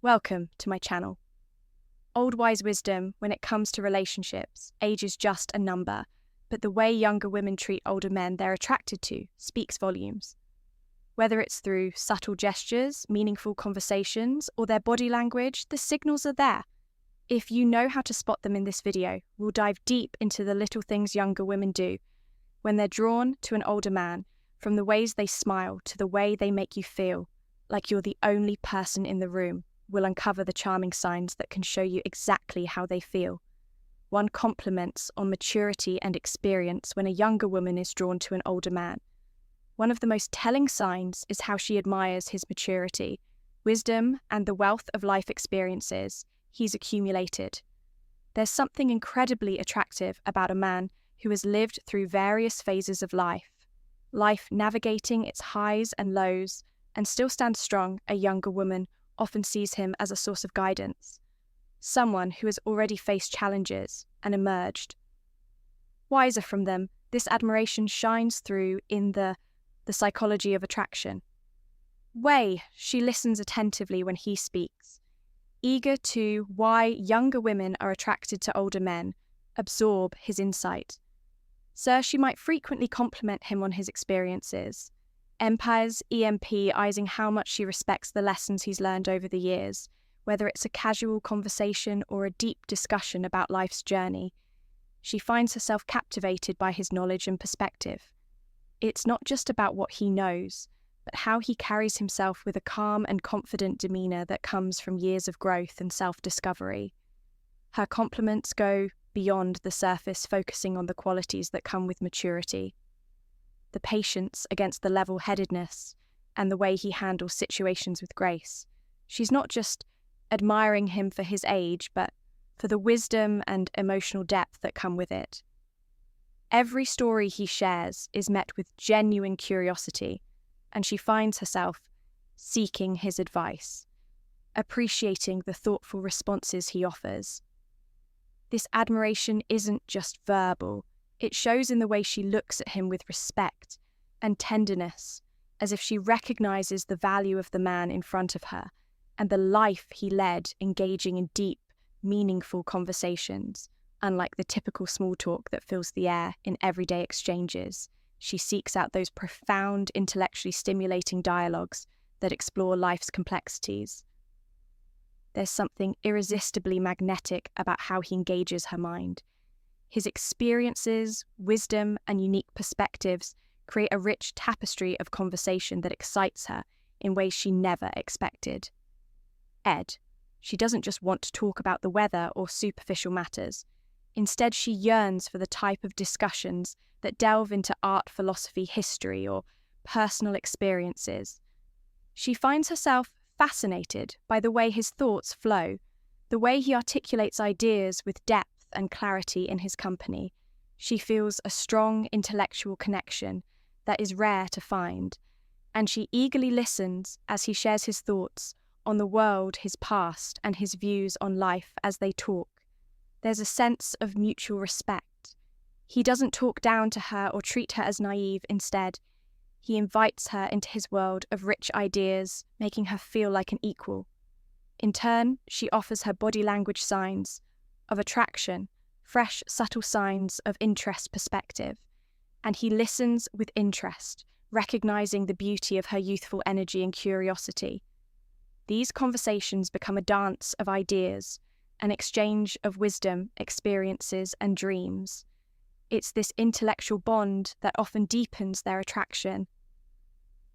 Welcome to my channel. Old wise wisdom when it comes to relationships, age is just a number, but the way younger women treat older men they're attracted to speaks volumes. Whether it's through subtle gestures, meaningful conversations, or their body language, the signals are there. If you know how to spot them in this video, we'll dive deep into the little things younger women do when they're drawn to an older man, from the ways they smile to the way they make you feel like you're the only person in the room. Will uncover the charming signs that can show you exactly how they feel. One compliments on maturity and experience when a younger woman is drawn to an older man. One of the most telling signs is how she admires his maturity, wisdom, and the wealth of life experiences he's accumulated. There's something incredibly attractive about a man who has lived through various phases of life navigating its highs and lows, and still stands strong. A younger woman often sees him as a source of guidance, someone who has already faced challenges and emerged. Wiser from them, this admiration shines through in the psychology of attraction. Way she listens attentively when he speaks, eager to why younger women are attracted to older men, absorb his insight. She might frequently compliment him on his experiences, EMPizing how much she respects the lessons he's learned over the years, whether it's a casual conversation or a deep discussion about life's journey. She finds herself captivated by his knowledge and perspective. It's not just about what he knows, but how he carries himself with a calm and confident demeanour that comes from years of growth and self-discovery. Her compliments go beyond the surface, focusing on the qualities that come with maturity. The patience against the level-headedness, and the way he handles situations with grace. She's not just admiring him for his age, but for the wisdom and emotional depth that come with it. Every story he shares is met with genuine curiosity, and she finds herself seeking his advice, appreciating the thoughtful responses he offers. This admiration isn't just verbal. It shows in the way she looks at him with respect and tenderness, as if she recognizes the value of the man in front of her and the life he led, engaging in deep, meaningful conversations. Unlike the typical small talk that fills the air in everyday exchanges, she seeks out those profound, intellectually stimulating dialogues that explore life's complexities. There's something irresistibly magnetic about how he engages her mind. His experiences, wisdom, and unique perspectives create a rich tapestry of conversation that excites her in ways she never expected. She doesn't just want to talk about the weather or superficial matters. Instead, she yearns for the type of discussions that delve into art, philosophy, history, or personal experiences. She finds herself fascinated by the way his thoughts flow, the way he articulates ideas with depth and clarity in his company. She feels a strong intellectual connection that is rare to find, and she eagerly listens as he shares his thoughts on the world, his past, and his views on life as they talk. There's a sense of mutual respect. He doesn't talk down to her or treat her as naive. Instead, he invites her into his world of rich ideas, making her feel like an equal. In turn, she offers her body language signs of attraction, fresh, subtle signs of interest, perspective, and he listens with interest, recognizing the beauty of her youthful energy and curiosity. These conversations become a dance of ideas, an exchange of wisdom, experiences, and dreams. It's this intellectual bond that often deepens their attraction.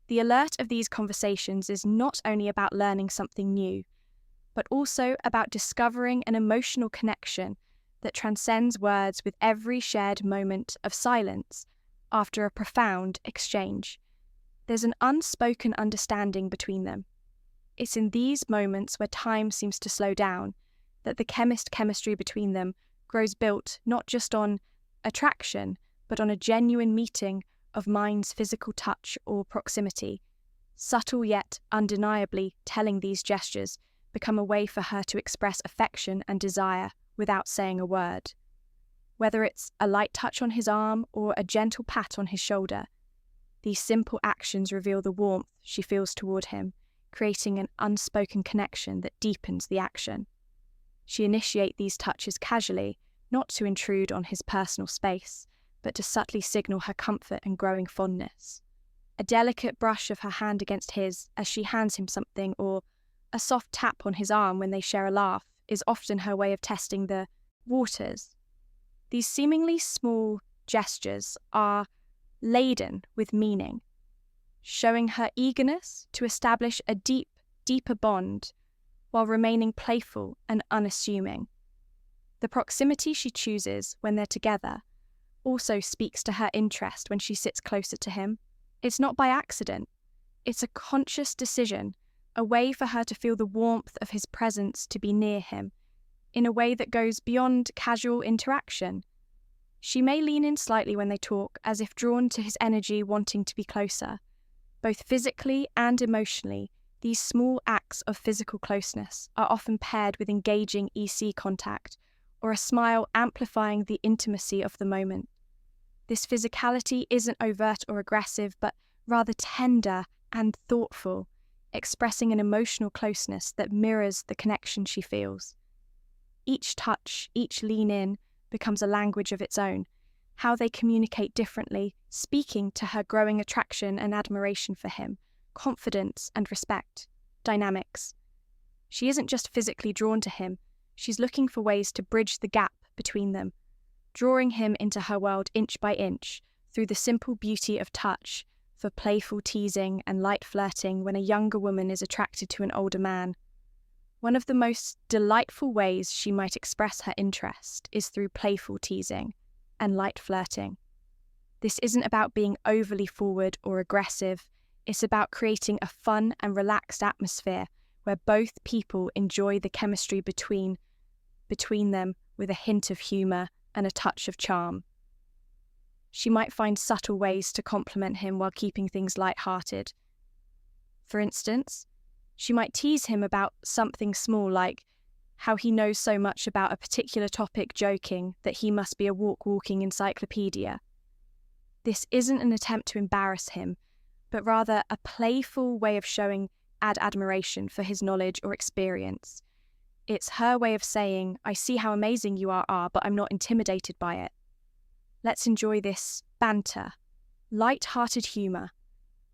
The alert of these conversations is not only about learning something new, but also about discovering an emotional connection that transcends words with every shared moment of silence after a profound exchange. There's an unspoken understanding between them. It's in these moments where time seems to slow down that the chemistry between them grows, built not just on attraction, but on a genuine meeting of minds' physical touch or proximity. Subtle yet undeniably telling, these gestures become a way for her to express affection and desire without saying a word. Whether it's a light touch on his arm or a gentle pat on his shoulder, these simple actions reveal the warmth she feels toward him, creating an unspoken connection that deepens the action. She initiates these touches casually, not to intrude on his personal space, but to subtly signal her comfort and growing fondness. A delicate brush of her hand against his as she hands him something, or a soft tap on his arm when they share a laugh, is often her way of testing the waters. These seemingly small gestures are laden with meaning, showing her eagerness to establish a deeper bond while remaining playful and unassuming. The proximity she chooses when they're together also speaks to her interest when she sits closer to him. It's not by accident. It's a conscious decision, a way for her to feel the warmth of his presence, to be near him, in a way that goes beyond casual interaction. She may lean in slightly when they talk, as if drawn to his energy, wanting to be closer. Both physically and emotionally, these small acts of physical closeness are often paired with engaging EC contact, or a smile amplifying the intimacy of the moment. This physicality isn't overt or aggressive, but rather tender and thoughtful, expressing an emotional closeness that mirrors the connection she feels. Each touch, each lean in, becomes a language of its own, how they communicate differently, speaking to her growing attraction and admiration for him, confidence and respect, dynamics. She isn't just physically drawn to him, she's looking for ways to bridge the gap between them, drawing him into her world inch by inch through the simple beauty of touch, for playful teasing and light flirting when a younger woman is attracted to an older man. One of the most delightful ways she might express her interest is through playful teasing and light flirting. This isn't about being overly forward or aggressive, it's about creating a fun and relaxed atmosphere where both people enjoy the chemistry between them, with a hint of humour and a touch of charm. She might find subtle ways to compliment him while keeping things light-hearted. For instance, she might tease him about something small, like how he knows so much about a particular topic, joking that he must be a walking encyclopedia. This isn't an attempt to embarrass him, but rather a playful way of showing admiration for his knowledge or experience. It's her way of saying, I see how amazing you are, but I'm not intimidated by it. Let's enjoy this banter. Light-hearted humour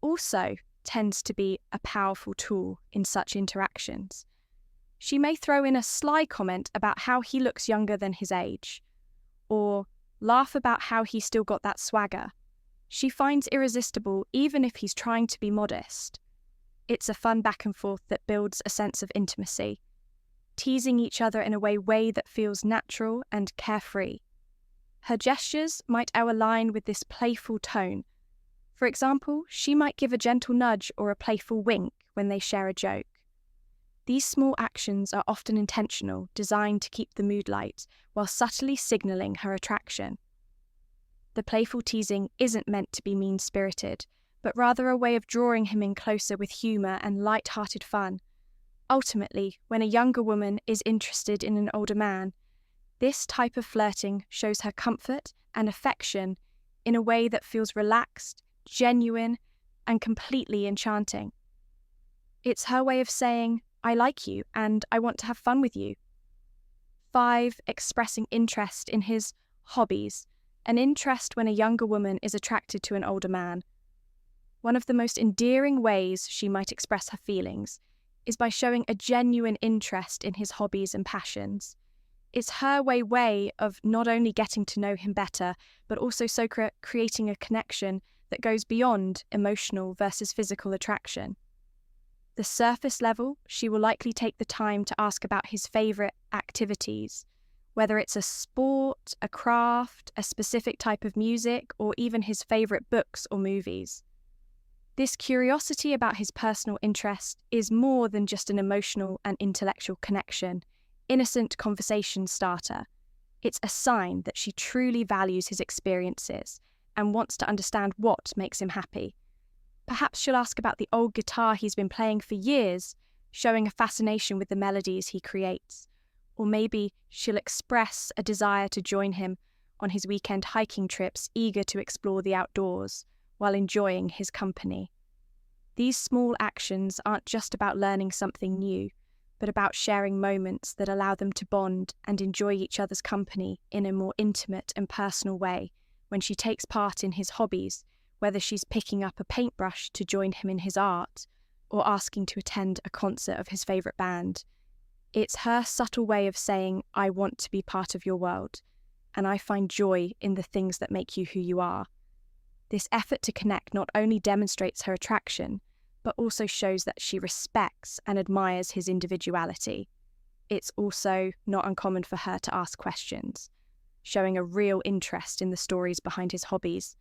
also tends to be a powerful tool in such interactions. She may throw in a sly comment about how he looks younger than his age, or laugh about how he's still got that swagger. She finds irresistible even if he's trying to be modest. It's a fun back and forth that builds a sense of intimacy, teasing each other in a way that feels natural and carefree. Her gestures might align with this playful tone. For example, she might give a gentle nudge or a playful wink when they share a joke. These small actions are often intentional, designed to keep the mood light, while subtly signalling her attraction. The playful teasing isn't meant to be mean-spirited, but rather a way of drawing him in closer with humour and light-hearted fun. Ultimately, when a younger woman is interested in an older man, this type of flirting shows her comfort and affection in a way that feels relaxed, genuine, and completely enchanting. It's her way of saying, I like you and I want to have fun with you. 5. Expressing interest in his hobbies, an interest when a younger woman is attracted to an older man. One of the most endearing ways she might express her feelings is by showing a genuine interest in his hobbies and passions. It's her way of not only getting to know him better, but also creating a connection that goes beyond emotional versus physical attraction. The surface level, she will likely take the time to ask about his favourite activities, whether it's a sport, a craft, a specific type of music, or even his favourite books or movies. This curiosity about his personal interest is more than just an emotional and intellectual connection, innocent conversation starter. It's a sign that she truly values his experiences and wants to understand what makes him happy. Perhaps she'll ask about the old guitar he's been playing for years, showing a fascination with the melodies he creates. Or maybe she'll express a desire to join him on his weekend hiking trips, eager to explore the outdoors while enjoying his company. These small actions aren't just about learning something new, but about sharing moments that allow them to bond and enjoy each other's company in a more intimate and personal way. When she takes part in his hobbies, whether she's picking up a paintbrush to join him in his art or asking to attend a concert of his favourite band, it's her subtle way of saying, I want to be part of your world, and I find joy in the things that make you who you are. This effort to connect not only demonstrates her attraction, but also shows that she respects and admires his individuality. It's also not uncommon for her to ask questions, showing a real interest in the stories behind his hobbies.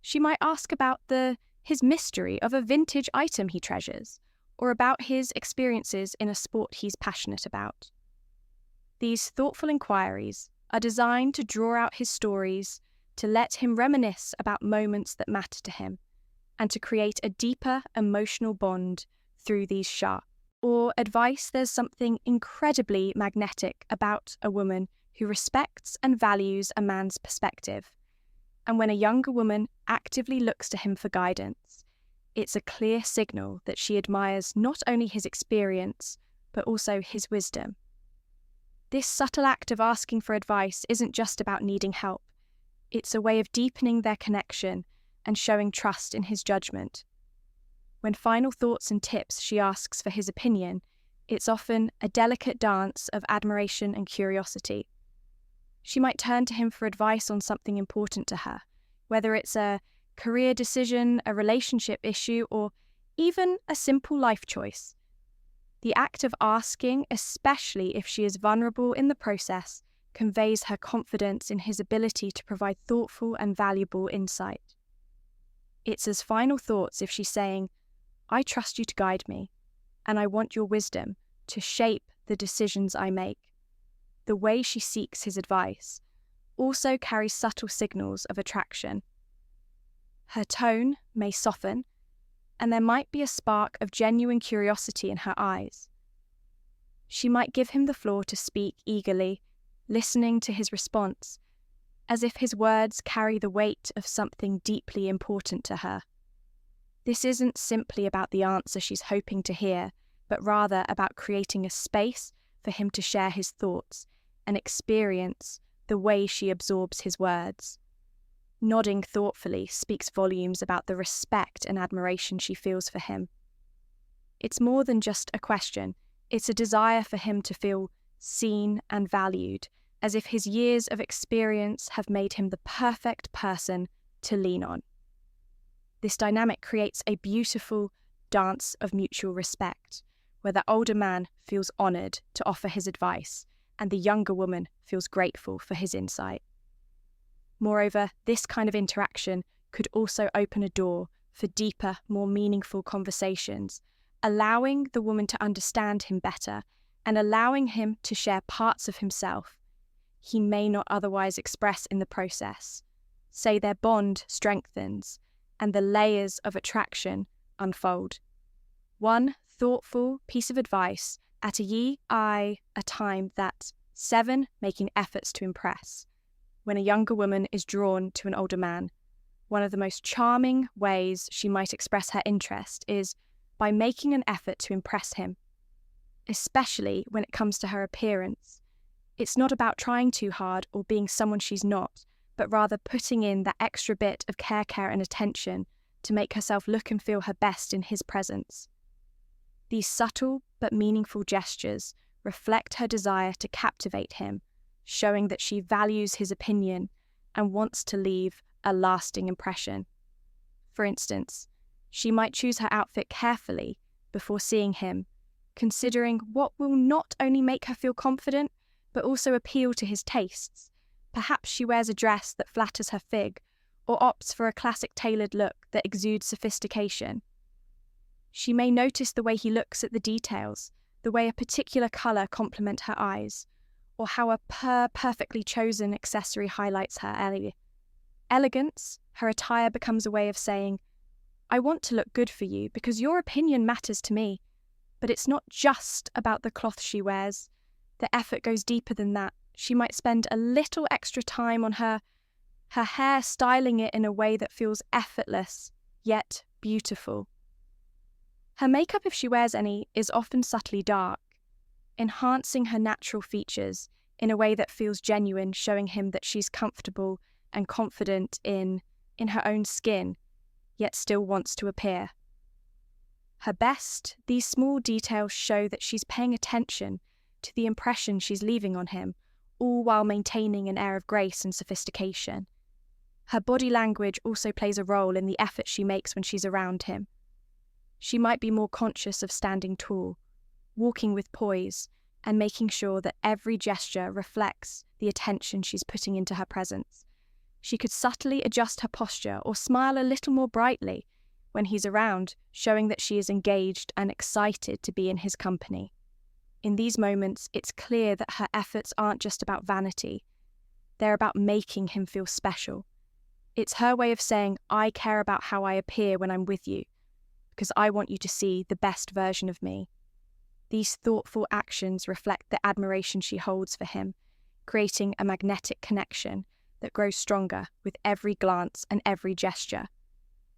She might ask about his mystery of a vintage item he treasures, or about his experiences in a sport he's passionate about. These thoughtful inquiries are designed to draw out his stories, to let him reminisce about moments that matter to him, and to create a deeper emotional bond through these sharp. Or advice, there's something incredibly magnetic about a woman who respects and values a man's perspective. And when a younger woman actively looks to him for guidance, it's a clear signal that she admires not only his experience, but also his wisdom. This subtle act of asking for advice isn't just about needing help. It's a way of deepening their connection and showing trust in his judgment. When final thoughts and tips she asks for his opinion, it's often a delicate dance of admiration and curiosity. She might turn to him for advice on something important to her, whether it's a career decision, a relationship issue, or even a simple life choice. The act of asking, especially if she is vulnerable in the process, conveys her confidence in his ability to provide thoughtful and valuable insight. It's as final thoughts if she's saying, I trust you to guide me, and I want your wisdom to shape the decisions I make. The way she seeks his advice also carries subtle signals of attraction. Her tone may soften, and there might be a spark of genuine curiosity in her eyes. She might give him the floor to speak eagerly, listening to his response, as if his words carry the weight of something deeply important to her. This isn't simply about the answer she's hoping to hear, but rather about creating a space for him to share his thoughts and experience the way she absorbs his words. Nodding thoughtfully speaks volumes about the respect and admiration she feels for him. It's more than just a question, it's a desire for him to feel seen and valued, as if his years of experience have made him the perfect person to lean on. This dynamic creates a beautiful dance of mutual respect, where the older man feels honoured to offer his advice, and the younger woman feels grateful for his insight. Moreover, this kind of interaction could also open a door for deeper, more meaningful conversations, allowing the woman to understand him better and allowing him to share parts of himself he may not otherwise express in the process. Say their bond strengthens and the layers of attraction unfold. One thoughtful piece of advice at a time that 7 making efforts to impress. When a younger woman is drawn to an older man, one of the most charming ways she might express her interest is by making an effort to impress him, especially when it comes to her appearance. It's not about trying too hard or being someone she's not, but rather putting in that extra bit of care and attention to make herself look and feel her best in his presence. These subtle but meaningful gestures reflect her desire to captivate him, showing that she values his opinion and wants to leave a lasting impression. For instance, she might choose her outfit carefully before seeing him, considering what will not only make her feel confident, but also appeal to his tastes. Perhaps she wears a dress that flatters her fig, or opts for a classic tailored look that exudes sophistication. She may notice the way he looks at the details, the way a particular colour complements her eyes, or how a perfectly chosen accessory highlights her elegance. Her attire becomes a way of saying, I want to look good for you because your opinion matters to me. But it's not just about the cloth she wears. The effort goes deeper than that. She might spend a little extra time on her hair, styling it in a way that feels effortless, yet beautiful. Her makeup, if she wears any, is often subtly dark, enhancing her natural features in a way that feels genuine, showing him that she's comfortable and confident in her own skin, yet still wants to appear her best. These small details show that she's paying attention to the impression she's leaving on him, all while maintaining an air of grace and sophistication. Her body language also plays a role in the effort she makes when she's around him. She might be more conscious of standing tall, walking with poise, and making sure that every gesture reflects the attention she's putting into her presence. She could subtly adjust her posture or smile a little more brightly when he's around, showing that she is engaged and excited to be in his company. In these moments, it's clear that her efforts aren't just about vanity. They're about making him feel special. It's her way of saying, I care about how I appear when I'm with you, because I want you to see the best version of me. These thoughtful actions reflect the admiration she holds for him, creating a magnetic connection that grows stronger with every glance and every gesture,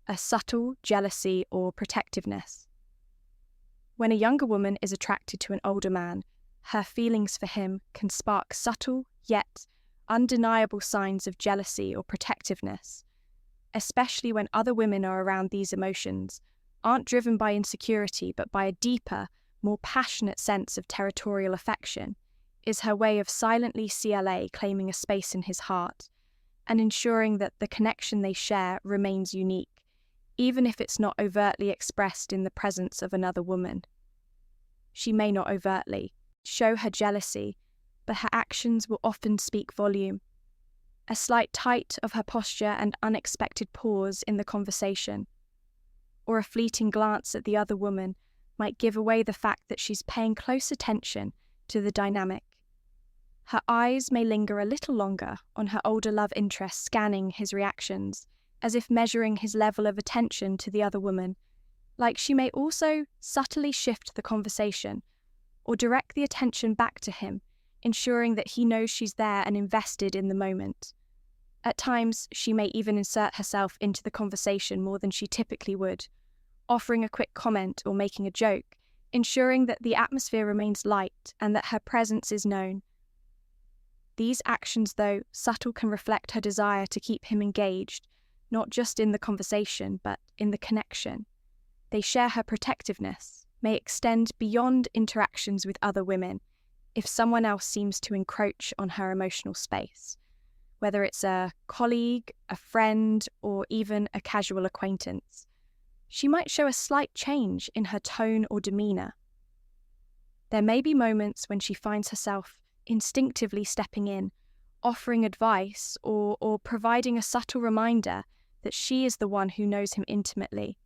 a subtle jealousy or protectiveness. When a younger woman is attracted to an older man, her feelings for him can spark subtle yet undeniable signs of jealousy or protectiveness, especially when other women are around. These emotions aren't driven by insecurity but by a deeper, more passionate sense of territorial affection. Is her way of silently claiming a space in his heart and ensuring that the connection they share remains unique, even if it's not overtly expressed in the presence of another woman. She may not overtly show her jealousy, but her actions will often speak volume. A slight tilt of her posture and unexpected pause in the conversation, or a fleeting glance at the other woman, might give away the fact that she's paying close attention to the dynamic. Her eyes may linger a little longer on her older love interest, scanning his reactions, as if measuring his level of attention to the other woman. Like she may also subtly shift the conversation or direct the attention back to him, ensuring that he knows she's there and invested in the moment. At times, she may even insert herself into the conversation more than she typically would, offering a quick comment or making a joke, ensuring that the atmosphere remains light and that her presence is known. These actions, though subtle, can reflect her desire to keep him engaged, not just in the conversation, but in the connection. They share her protectiveness, may extend beyond interactions with other women if someone else seems to encroach on her emotional space, whether it's a colleague, a friend, or even a casual acquaintance. She might show a slight change in her tone or demeanour. There may be moments when she finds herself instinctively stepping in, offering advice or providing a subtle reminder that she is the one who knows him intimately.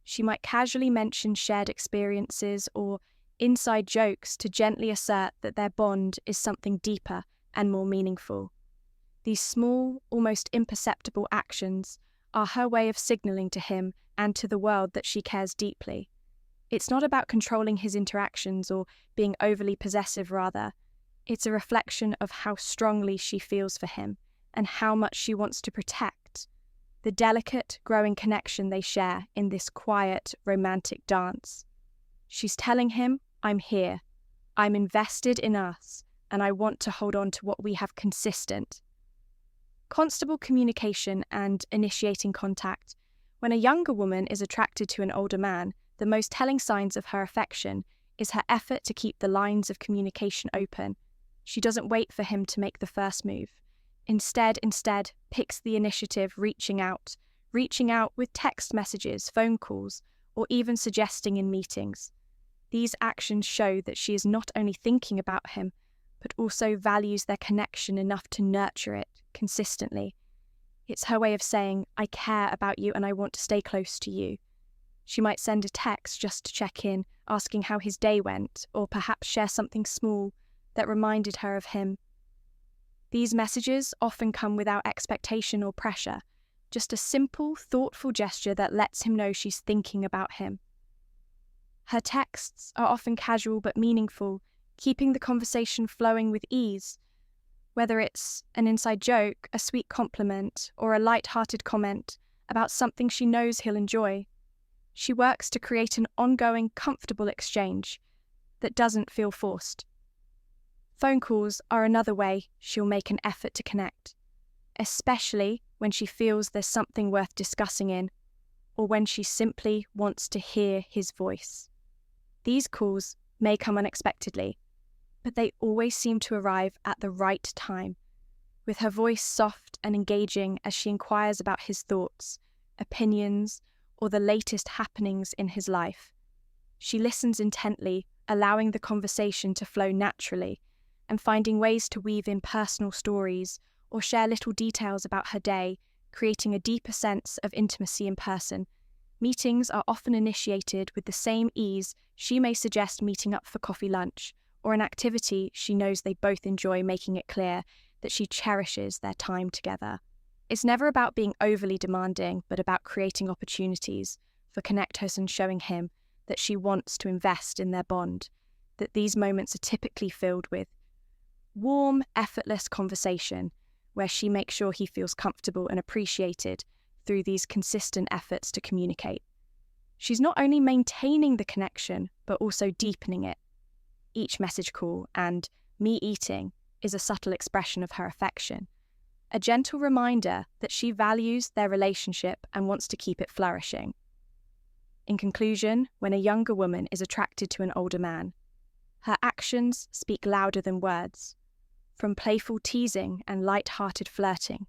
She might casually mention shared experiences or inside jokes to gently assert that their bond is something deeper and more meaningful. These small, almost imperceptible actions are her way of signalling to him and to the world that she cares deeply. It's not about controlling his interactions or being overly possessive, rather. It's a reflection of how strongly she feels for him and how much she wants to protect the delicate, growing connection they share in this quiet, romantic dance. She's telling him, I'm here, I'm invested in us, and I want to hold on to what we have consistent. Constable communication and initiating contact. When a younger woman is attracted to an older man, the most telling signs of her affection is her effort to keep the lines of communication open. She doesn't wait for him to make the first move. Instead picks the initiative, reaching out with text messages, phone calls, or even suggesting in meetings. These actions show that she is not only thinking about him, but also values their connection enough to nurture it consistently. It's her way of saying, I care about you and I want to stay close to you. She might send a text just to check in, asking how his day went, or perhaps share something small that reminded her of him. These messages often come without expectation or pressure, just a simple, thoughtful gesture that lets him know she's thinking about him. Her texts are often casual but meaningful, keeping the conversation flowing with ease. Whether it's an inside joke, a sweet compliment, or a light-hearted comment about something she knows he'll enjoy. She works to create an ongoing, comfortable exchange that doesn't feel forced. Phone calls are another way she'll make an effort to connect, especially when she feels there's something worth discussing or when she simply wants to hear his voice. These calls may come unexpectedly, but they always seem to arrive at the right time, with her voice soft and engaging as she inquires about his thoughts, opinions, or the latest happenings in his life. She listens intently, allowing the conversation to flow naturally, and finding ways to weave in personal stories or share little details about her day, creating a deeper sense of intimacy in person. Meetings are often initiated with the same ease she may suggest meeting up for coffee lunch, or an activity she knows they both enjoy, making it clear that she cherishes their time together. It's never about being overly demanding, but about creating opportunities for connectors and showing him that she wants to invest in their bond, that these moments are typically filled with warm, effortless conversation, where she makes sure he feels comfortable and appreciated through these consistent efforts to communicate. She's not only maintaining the connection, but also deepening it. Each message call and me eating is a subtle expression of her affection, a gentle reminder that she values their relationship and wants to keep it flourishing. In conclusion, when a younger woman is attracted to an older man, her actions speak louder than words, from playful teasing and light-hearted flirting,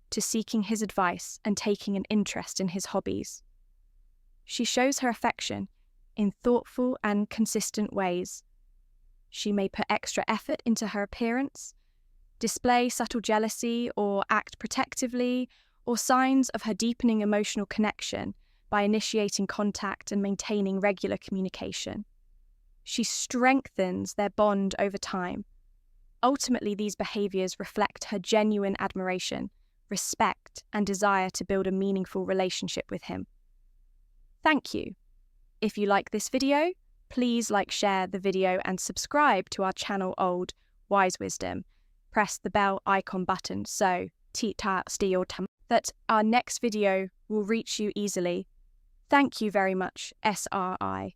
to seeking his advice and taking an interest in his hobbies. She shows her affection in thoughtful and consistent ways. She may put extra effort into her appearance, display subtle jealousy or act protectively, or signs of her deepening emotional connection by initiating contact and maintaining regular communication. She strengthens their bond over time. Ultimately, these behaviours reflect her genuine admiration, respect, and desire to build a meaningful relationship with him. Thank you. If you like this video, please share the video and subscribe to our channel Old Wise Wisdom. Press the bell icon button so that our next video will reach you easily. Thank you very much, SRI.